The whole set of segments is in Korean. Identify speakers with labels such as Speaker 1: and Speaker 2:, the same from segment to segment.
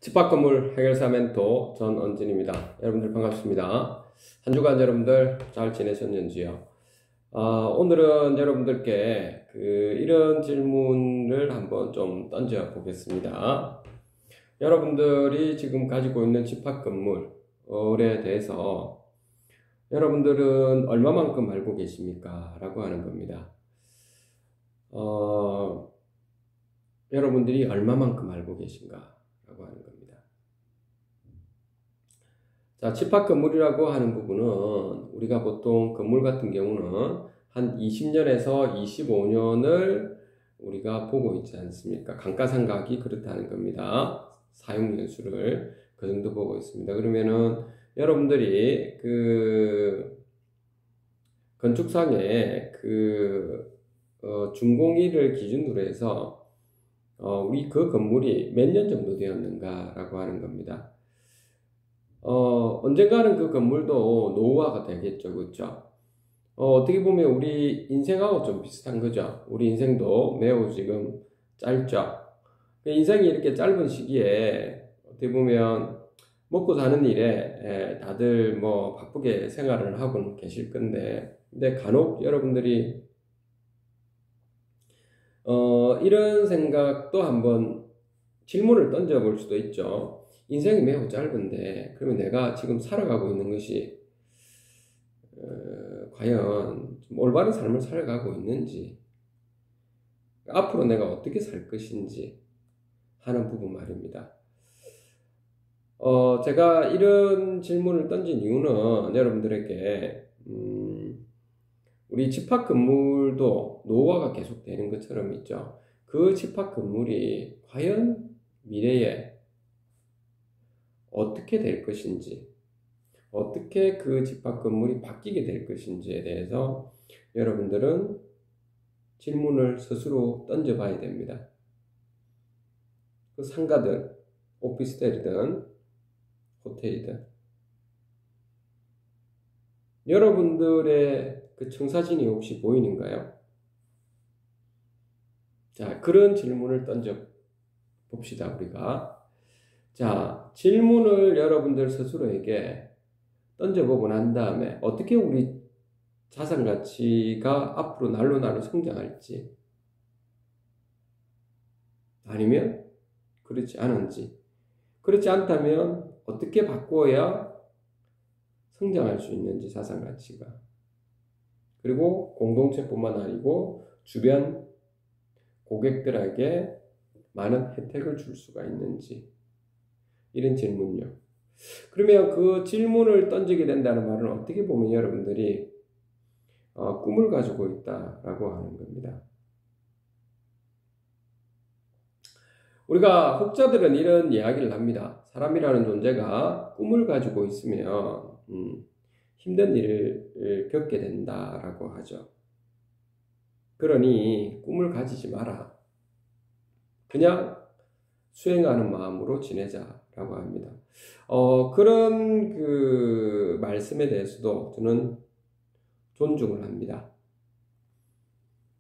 Speaker 1: 집합건물 해결사 멘토 전언진입니다. 여러분들 반갑습니다. 한 주간 여러분들 잘 지내셨는지요? 오늘은 여러분들께 이런 질문을 한번 좀 던져 보겠습니다. 여러분들이 지금 가지고 있는 집합건물에 대해서 여러분들은 얼마만큼 알고 계십니까? 라고 하는 겁니다. 여러분들이 얼마만큼 알고 계신가? 라고 하는 겁니다. 자, 집합건물이라고 하는 부분은 우리가 보통 건물 같은 경우는 한 20년에서 25년을 우리가 보고 있지 않습니까? 감가상각이 그렇다는 겁니다. 사용연수를 그 정도 보고 있습니다. 그러면은 여러분들이 건축상의 준공일을 기준으로 해서 우리 그 건물이 몇 년 정도 되었는가라고 하는 겁니다. 언젠가는 그 건물도 노후화가 되겠죠, 그렇죠? 어떻게 보면 우리 인생하고 좀 비슷한 거죠. 우리 인생도 매우 지금 짧죠. 인생이 이렇게 짧은 시기에 어떻게 보면 먹고 사는 일에 다들 뭐 바쁘게 생활을 하고는 계실 건데, 근데 간혹 여러분들이 이런 생각도 한번 질문을 던져볼 수도 있죠. 인생이 매우 짧은데 그러면 내가 지금 살아가고 있는 것이 과연 좀 올바른 삶을 살아가고 있는지, 앞으로 내가 어떻게 살 것인지 하는 부분 말입니다. 제가 이런 질문을 던진 이유는 여러분들에게 우리 집합 건물도 노후화가 계속되는 것처럼 있죠. 그 집합 건물이 과연 미래에 어떻게 될 것인지, 어떻게 그 집합 건물이 바뀌게 될 것인지에 대해서 여러분들은 질문을 스스로 던져봐야 됩니다. 그 상가든 오피스텔이든 호텔이든 여러분들의 그 청사진이 혹시 보이는가요? 자, 그런 질문을 던져 봅시다, 우리가. 자, 질문을 여러분들 스스로에게 던져보고 난 다음에 어떻게 우리 자산 가치가 앞으로 날로 성장할지, 아니면 그렇지 않은지, 그렇지 않다면 어떻게 바꿔야 성장할 수 있는지, 자산 가치가. 그리고 공동체뿐만 아니고 주변 고객들에게 많은 혜택을 줄 수가 있는지, 이런 질문요. 그러면 그 질문을 던지게 된다는 말은 어떻게 보면 여러분들이 꿈을 가지고 있다라고 하는 겁니다. 우리가 혹자들은 이런 이야기를 합니다. 사람이라는 존재가 꿈을 가지고 있으면 힘든 일을 겪게 된다라고 하죠. 그러니 꿈을 가지지 마라. 그냥 수행하는 마음으로 지내자라고 합니다. 그런 그 말씀에 대해서도 저는 존중을 합니다.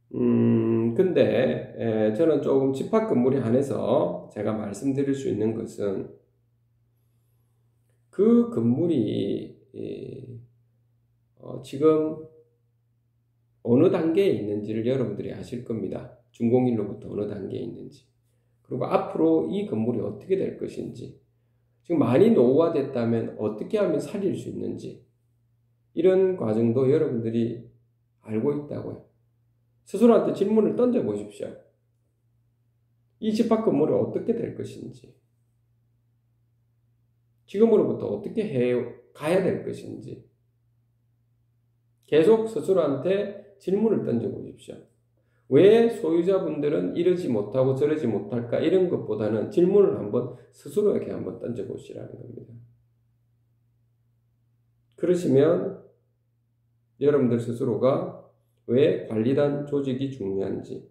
Speaker 1: 근데 저는 조금 집합 건물에 한해서 제가 말씀드릴 수 있는 것은 그 건물이 지금 어느 단계에 있는지를 여러분들이 아실 겁니다. 준공일로부터 어느 단계에 있는지, 그리고 앞으로 이 건물이 어떻게 될 것인지, 지금 많이 노후화됐다면 어떻게 하면 살릴 수 있는지, 이런 과정도 여러분들이 알고 있다고요. 스스로한테 질문을 던져보십시오. 이 집합 건물이 어떻게 될 것인지, 지금으로부터 어떻게 가야 될 것인지, 계속 스스로한테 질문을 던져보십시오. 왜 소유자분들은 이러지 못하고 저러지 못할까, 이런 것보다는 질문을 한번 스스로에게 한번 던져보시라는 겁니다. 그러시면 여러분들 스스로가 왜 관리단 조직이 중요한지,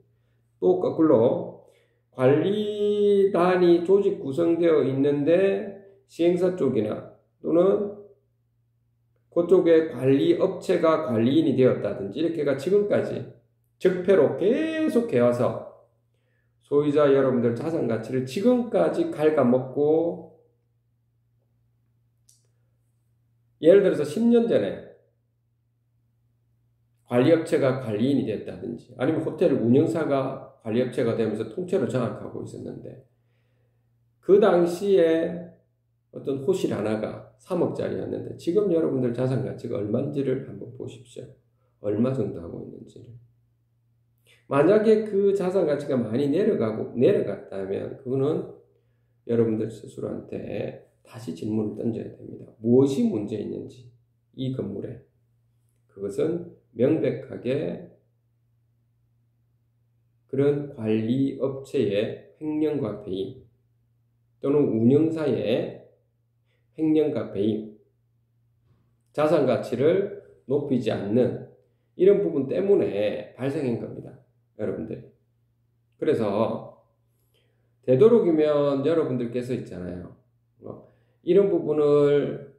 Speaker 1: 또 거꾸로 관리단이 조직 구성되어 있는데 시행사 쪽이나 또는 그쪽에 관리업체가 관리인이 되었다든지, 이렇게가 지금까지 적폐로 계속 해와서 소유자 여러분들 자산 가치를 지금까지 갉아먹고, 예를 들어서 10년 전에 관리업체가 관리인이 됐다든지, 아니면 호텔 운영사가 관리업체가 되면서 통째로 장악하고 있었는데, 그 당시에 어떤 호실 하나가 3억짜리였는데 지금 여러분들 자산 가치가 얼마인지를 한번 보십시오. 얼마 정도 하고 있는지를. 만약에 그 자산 가치가 많이 내려갔다면 그거는 여러분들 스스로한테 다시 질문을 던져야 됩니다. 무엇이 문제 있는지, 이 건물에. 그것은 명백하게 그런 관리업체의 횡령과 배임, 또는 운영사의 횡령과 배임, 자산 가치를 높이지 않는 이런 부분 때문에 발생한 겁니다. 여러분들. 그래서 되도록이면 여러분들께서 있잖아요. 이런 부분을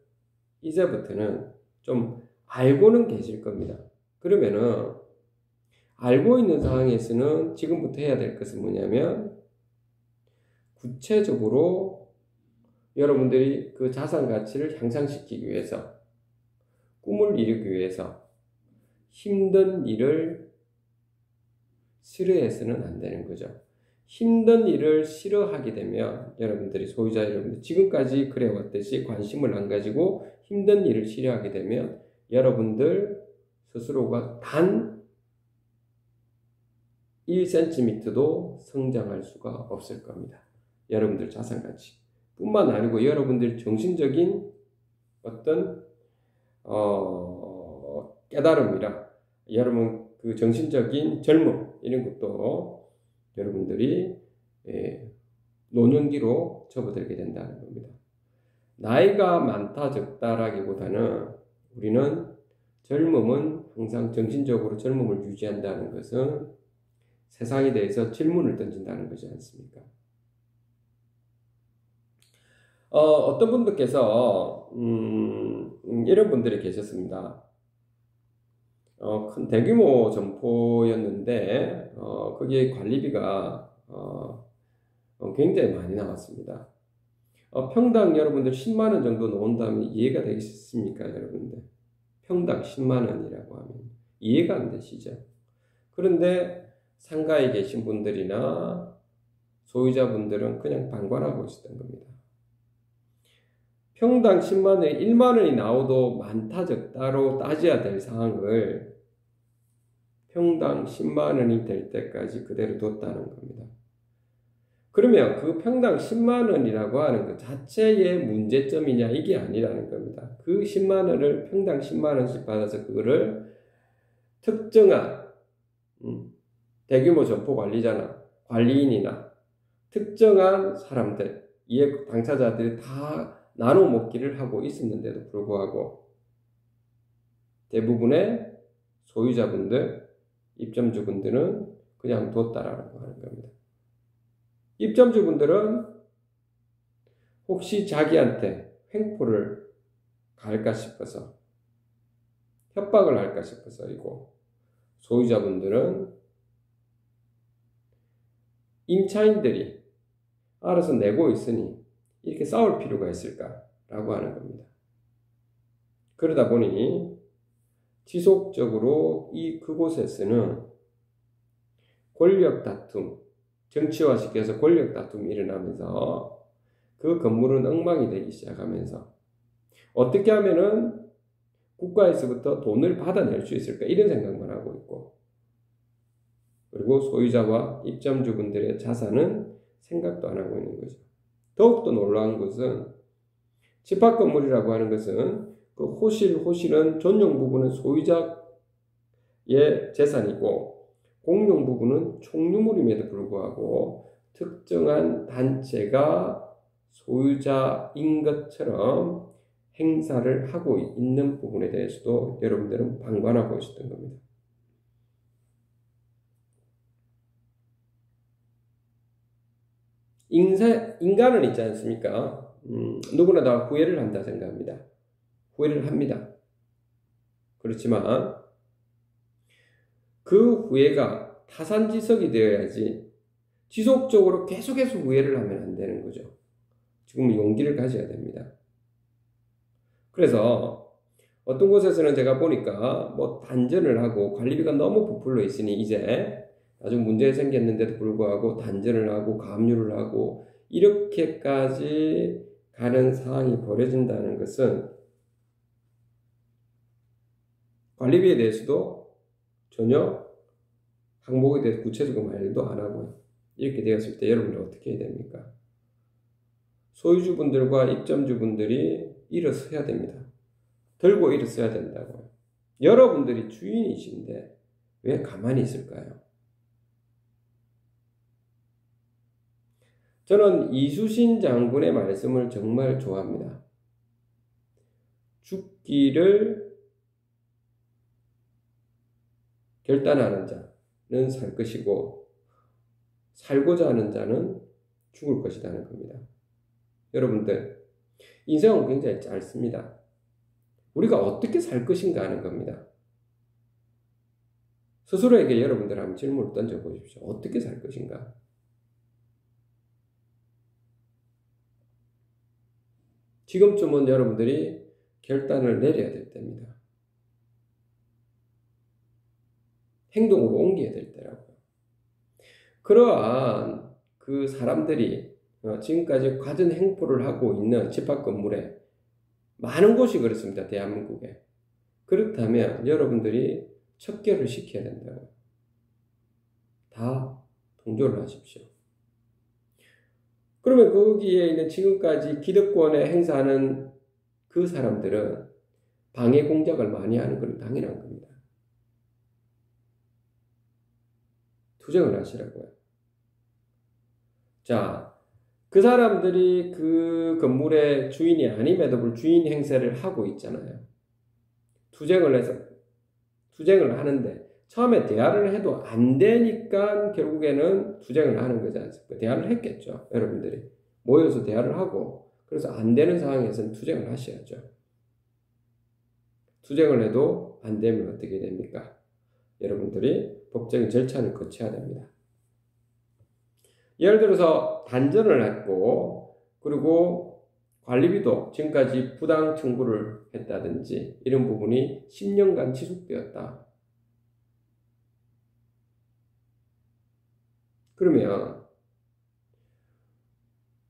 Speaker 1: 이제부터는 좀 알고는 계실 겁니다. 그러면은 알고 있는 상황에서는 지금부터 해야 될 것은 뭐냐면 구체적으로 여러분들이 그 자산 가치를 향상시키기 위해서, 꿈을 이루기 위해서 힘든 일을 싫어해서는 안 되는 거죠. 힘든 일을 싫어하게 되면 여러분들이, 소유자 여러분들, 지금까지 그래왔듯이 관심을 안 가지고 힘든 일을 싫어하게 되면 여러분들 스스로가 단 1cm도 성장할 수가 없을 겁니다. 여러분들 자산 가치 뿐만 아니고 여러분들 정신적인 어떤 깨달음이라, 여러분 그 정신적인 젊음, 이런 것도 여러분들이 노년기로 접어들게 된다는 겁니다. 나이가 많다 적다라기보다는 우리는 젊음은 항상 정신적으로 젊음을 유지한다는 것은 세상에 대해서 질문을 던진다는 것이지 않습니까? 어떤 분들께서 이런 분들이 계셨습니다. 큰 대규모 점포였는데 거기에 관리비가 굉장히 많이 나왔습니다. 평당 여러분들 10만 원 정도 나온다면 이해가 되겠습니까, 여러분들? 평당 10만 원이라고 하면 이해가 안 되시죠? 그런데 상가에 계신 분들이나 소유자분들은 그냥 방관하고 있었던 겁니다. 평당 10만 원에 1만 원이 나오도 많다 적다로 따져야 될 상황을 평당 10만 원이 될 때까지 그대로 뒀다는 겁니다. 그러면 그 평당 10만 원이라고 하는 것 자체의 문제점이냐, 이게 아니라는 겁니다. 그 10만 원을 평당 10만 원씩 받아서 그거를 특정한 대규모 점포 관리자나 관리인이나 특정한 사람들, 이해 당사자들이 다 나눠 먹기를 하고 있었는데도 불구하고 대부분의 소유자분들, 입점주분들은 그냥 뒀다라고 하는 겁니다. 입점주분들은 혹시 자기한테 횡포를 갈까 싶어서, 협박을 할까 싶어서이고, 소유자분들은 임차인들이 알아서 내고 있으니 이렇게 싸울 필요가 있을까라고 하는 겁니다. 그러다 보니 지속적으로 그곳에서는 권력 다툼, 정치화시켜서 권력 다툼이 일어나면서 그 건물은 엉망이 되기 시작하면서 어떻게 하면은 국가에서부터 돈을 받아낼 수 있을까, 이런 생각만 하고 있고, 그리고 소유자와 입점주분들의 자산은 생각도 안 하고 있는 거죠. 더욱더 놀라운 것은 집합건물이라고 하는 것은 그 호실은 전용 부분은 소유자의 재산이고 공용 부분은 총유물임에도 불구하고 특정한 단체가 소유자인 것처럼 행사를 하고 있는 부분에 대해서도 여러분들은 방관하고 있었던 겁니다. 인간은 있지 않습니까? 누구나 다 후회를 한다 생각합니다. 후회를 합니다. 그렇지만 그 후회가 타산지석이 되어야지 지속적으로 계속해서 우회를 하면 안 되는 거죠. 지금 용기를 가져야 됩니다. 그래서 어떤 곳에서는 제가 보니까 뭐 단전을 하고 관리비가 너무 부풀려 있으니 이제 아주 문제가 생겼는데도 불구하고 단전을 하고 가압류를 하고 이렇게까지 가는 상황이 벌어진다는 것은 관리비에 대해서도 전혀 항목에 대해서 구체적인 말도 안 하고요. 이렇게 되었을 때 여러분들 어떻게 해야 됩니까? 소유주분들과 입점주분들이 일어서야 됩니다. 들고 일어서야 된다고요. 여러분들이 주인이신데 왜 가만히 있을까요? 저는 이수신 장군의 말씀을 정말 좋아합니다. 죽기를 결단하는 자는 살 것이고 살고자 하는 자는 죽을 것이라는 겁니다. 여러분들, 인생은 굉장히 짧습니다. 우리가 어떻게 살 것인가 하는 겁니다. 스스로에게 여러분들 한번 질문을 던져보십시오. 어떻게 살 것인가? 지금쯤은 여러분들이 결단을 내려야 될 때입니다. 행동으로 옮겨야 될 때라고요. 그러한 그 사람들이 지금까지 가진 행포를 하고 있는 집합 건물에 많은 곳이 그렇습니다. 대한민국에. 그렇다면 여러분들이 척결을 시켜야 된다고요. 다 동조를 하십시오. 그러면 거기에 있는 지금까지 기득권에 행사하는 그 사람들은 방해 공작을 많이 하는 건 당연한 겁니다. 투쟁을 하시라고요. 자, 그 사람들이 그 건물의 주인이 아님에도 불구하고 주인 행세를 하고 있잖아요. 투쟁을 하는데 처음에 대화를 해도 안 되니까 결국에는 투쟁을 하는 거지 않습니까? 대화를 했겠죠. 여러분들이 모여서 대화를 하고 그래서 안 되는 상황에서는 투쟁을 하셔야죠. 투쟁을 해도 안 되면 어떻게 됩니까? 여러분들이 법적인 절차를 거쳐야 됩니다. 예를 들어서 단전을 했고 그리고 관리비도 지금까지 부당 청구를 했다든지 이런 부분이 10년간 지속되었다. 그러면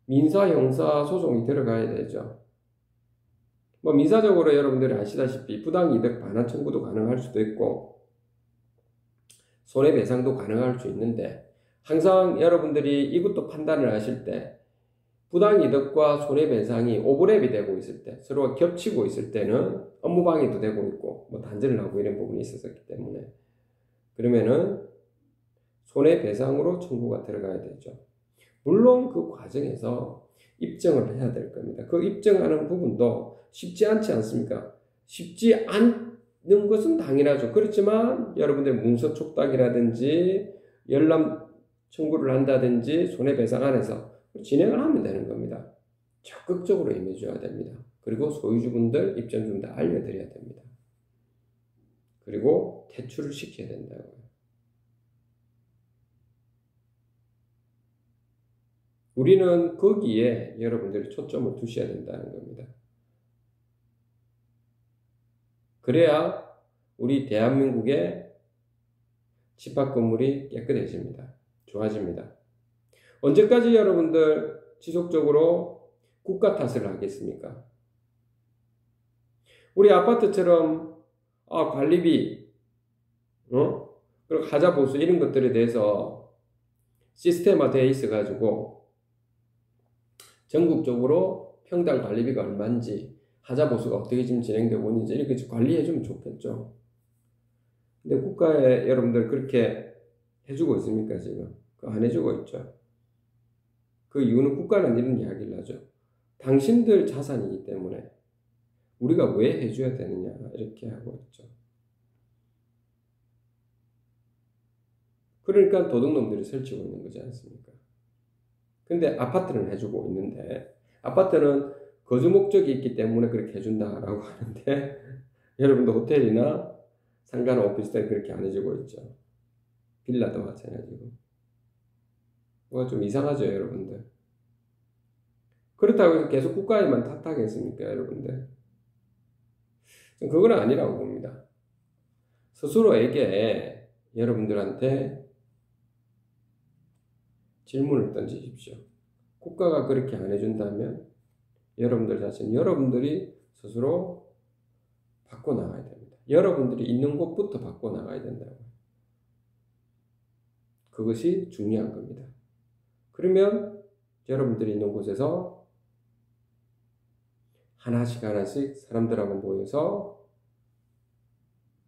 Speaker 1: 민사, 형사 소송이 들어가야 되죠. 뭐 민사적으로 여러분들이 아시다시피 부당이득 반환 청구도 가능할 수도 있고 손해배상도 가능할 수 있는데 항상 여러분들이 이것도 판단을 하실 때 부당이득과 손해배상이 오버랩이 되고 있을 때 서로가 겹치고 있을 때는 업무방해도 되고 있고 뭐 단절을 하고 이런 부분이 있었기 때문에 그러면은 손해배상으로 청구가 들어가야 되죠. 물론 그 과정에서 입증을 해야 될 겁니다. 그 입증하는 부분도 쉽지 않지 않습니까? 쉽지 않는 것은 당연하죠. 그렇지만 여러분들 문서 촉탁이라든지 열람 청구를 한다든지 손해배상 안에서 진행을 하면 되는 겁니다. 적극적으로 임해줘야 됩니다. 그리고 소유주분들, 입점주분들 알려드려야 됩니다. 그리고 퇴출을 시켜야 된다고요. 우리는 거기에 여러분들이 초점을 두셔야 된다는 겁니다. 그래야 우리 대한민국의 집합 건물이 깨끗해집니다. 좋아집니다. 언제까지 여러분들 지속적으로 국가 탓을 하겠습니까? 우리 아파트처럼 관리비, 그리고 하자 보수 이런 것들에 대해서 시스템화되어 있어가지고 전국적으로 평당 관리비가 얼마인지 하자 보수가 어떻게 지금 진행되고 있는지 이렇게 관리해주면 좋겠죠. 근데 국가에 여러분들 그렇게 해주고 있습니까 지금? 안 해주고 있죠. 그 이유는 국가는 이런 이야기를 하죠. 당신들 자산이기 때문에 우리가 왜 해줘야 되느냐 이렇게 하고 있죠. 그러니까 도둑놈들이 설치고 있는 거지 않습니까? 근데 아파트는 해주고 있는데 아파트는 거주 목적이 있기 때문에 그렇게 해준다라고 하는데 여러분도 호텔이나 상가나 오피스텔 그렇게 안 해주고 있죠. 빌라도 마찬가지고. 뭐가 좀 이상하죠, 여러분들. 그렇다고 해서 계속 국가에만 탓하겠습니까, 여러분들? 그건 아니라고 봅니다. 스스로에게 여러분들한테 질문을 던지십시오. 국가가 그렇게 안 해준다면 여러분들 자신, 여러분들이 스스로 바꿔나가야 됩니다. 여러분들이 있는 곳부터 바꿔나가야 된다고. 그것이 중요한 겁니다. 그러면 여러분들이 있는 곳에서 하나씩 하나씩 사람들하고 모여서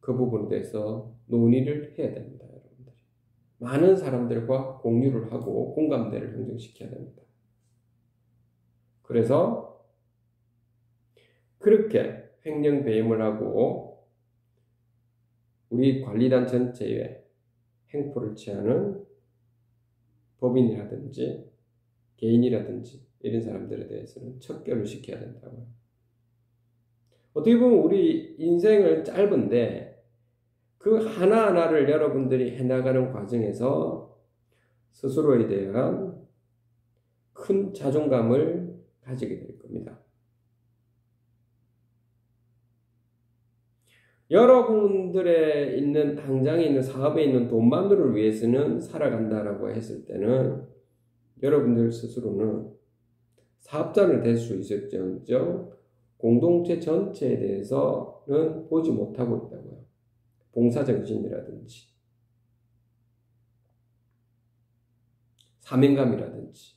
Speaker 1: 그 부분에 대해서 논의를 해야 됩니다. 여러분들이. 많은 사람들과 공유를 하고 공감대를 형성시켜야 됩니다. 그래서 그렇게 횡령배임을 하고 우리 관리단 전체에 행포를 취하는 법인이라든지 개인이라든지 이런 사람들에 대해서는 척결을 시켜야 된다고요. 어떻게 보면 우리 인생은 짧은데 그 하나하나를 여러분들이 해나가는 과정에서 스스로에 대한 큰 자존감을 가지게 될 겁니다. 여러분들의 있는 당장에 있는 사업에 있는 돈만을 위해서는 살아간다라고 했을 때는 여러분들 스스로는 사업자는 될 수 있을지언정 공동체 전체에 대해서는 보지 못하고 있다고요. 봉사정신이라든지 사명감이라든지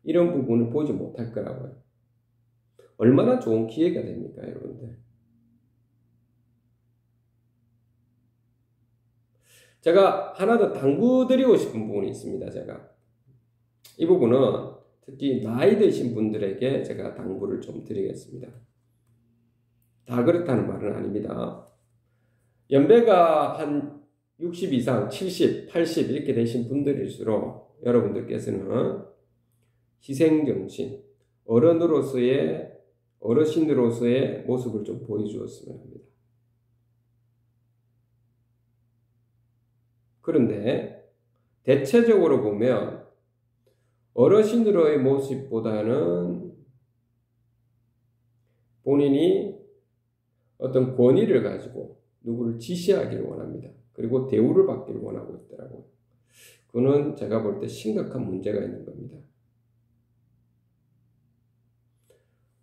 Speaker 1: 이런 부분을 보지 못할 거라고요. 얼마나 좋은 기회가 됩니까, 여러분들? 제가 하나 더 당부드리고 싶은 부분이 있습니다. 제가 이 부분은 특히 나이 드신 분들에게 제가 당부를 좀 드리겠습니다. 다 그렇다는 말은 아닙니다. 연배가 한 60 이상, 70, 80 이렇게 되신 분들일수록 여러분들께서는 희생정신, 어르신으로서의 모습을 좀 보여주었으면 합니다. 그런데 대체적으로 보면 어르신으로의 모습보다는 본인이 어떤 권위를 가지고 누구를 지시하기를 원합니다. 그리고 대우를 받기를 원하고 있더라고요. 그거는 제가 볼 때 심각한 문제가 있는 겁니다.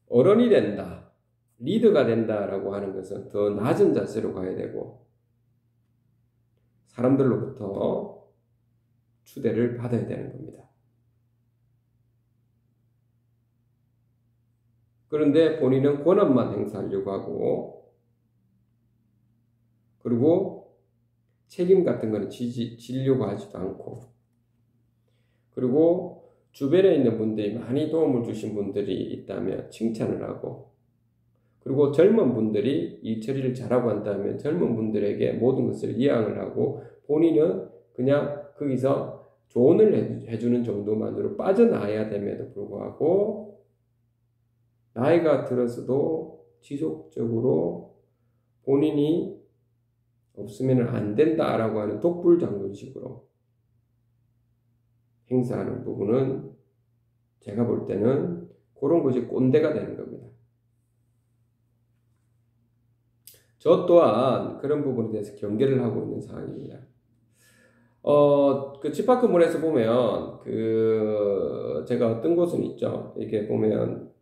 Speaker 1: 어른이 된다, 리더가 된다라고 하는 것은 더 낮은 자세로 가야 되고 사람들로부터 추대를 받아야 되는 겁니다. 그런데 본인은 권한만 행사하려고 하고 그리고 책임 같은 거는 지려고 하지도 않고 그리고 주변에 있는 분들이 많이 도움을 주신 분들이 있다면 칭찬을 하고 그리고 젊은 분들이 일 처리를 잘하고 한다면 젊은 분들에게 모든 것을 이양을 하고 본인은 그냥 거기서 조언을 해주는 정도만으로 빠져나와야 됨에도 불구하고 나이가 들어서도 지속적으로 본인이 없으면 안 된다라고 하는 독불장군식으로 행사하는 부분은 제가 볼 때는 그런 것이 꼰대가 되는 겁니다. 저 또한 그런 부분에 대해서 경계를 하고 있는 상황입니다. 그 집합건물에서 보면 제가 어떤 곳은 있죠. 이렇게 보면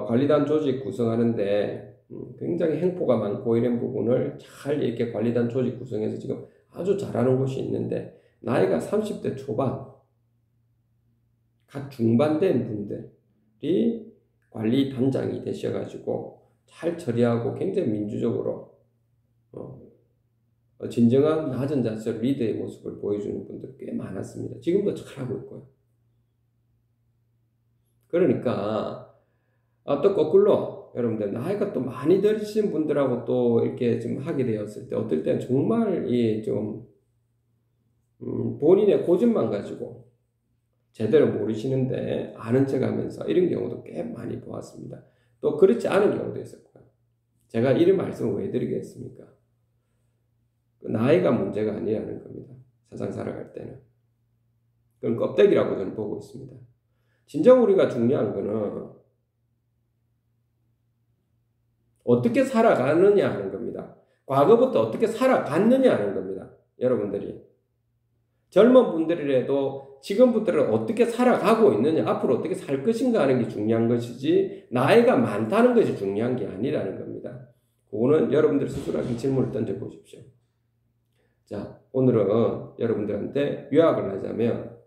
Speaker 1: 관리단 조직 구성하는데 굉장히 행포가 많고 이런 부분을 잘 이렇게 관리단 조직 구성해서 지금 아주 잘하는 곳이 있는데 나이가 30대 초반, 갓 중반된 분들이 관리단장이 되셔가지고 잘 처리하고 굉장히 민주적으로 진정한 낮은 자세로 리더의 모습을 보여주는 분들 꽤 많았습니다. 지금도 잘하고 있고요. 그러니까 또 거꾸로 여러분들 나이가 또 많이 들으신 분들하고 또 이렇게 좀 하게 되었을 때 어떨 때는 정말 본인의 고집만 가지고 제대로 모르시는데 아는 척하면서 이런 경우도 꽤 많이 보았습니다. 또 그렇지 않은 경우도 있었고요. 제가 이런 말씀을 왜 드리겠습니까? 나이가 문제가 아니라는 겁니다. 세상 살아갈 때는. 그건 껍데기라고 저는 보고 있습니다. 진정 우리가 중요한 거는 어떻게 살아가느냐 하는 겁니다. 과거부터 어떻게 살아갔느냐 하는 겁니다. 여러분들이. 젊은 분들이라도 지금부터는 어떻게 살아가고 있느냐, 앞으로 어떻게 살 것인가 하는 게 중요한 것이지 나이가 많다는 것이 중요한 게 아니라는 겁니다. 그거는 여러분들 스스로 질문을 던져보십시오. 자, 오늘은 여러분들한테 요약을 하자면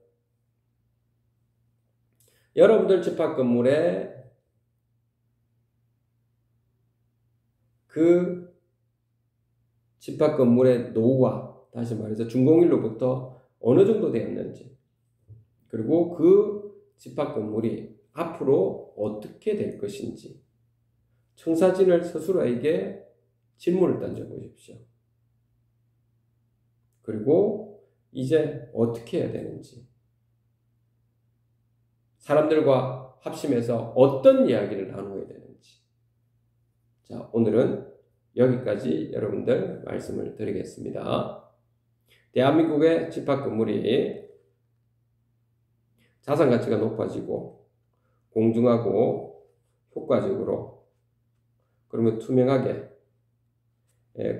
Speaker 1: 여러분들 집합 건물에 그 집합 건물의 노후와 다시 말해서 준공일로부터 어느 정도 되었는지 그리고 그 집합 건물이 앞으로 어떻게 될 것인지 청사진을 스스로에게 질문을 던져보십시오. 그리고 이제 어떻게 해야 되는지 사람들과 합심해서 어떤 이야기를 나누어야 되는지 자, 오늘은 여기까지 여러분들 말씀을 드리겠습니다. 대한민국의 집합 건물이 자산 가치가 높아지고 공정하고 효과적으로 그러면 투명하게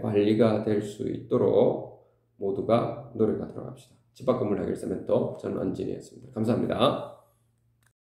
Speaker 1: 관리가 될 수 있도록 모두가 노력하도록 합시다. 집합 건물 해결사 멘토 저는 안진이었습니다. 감사합니다.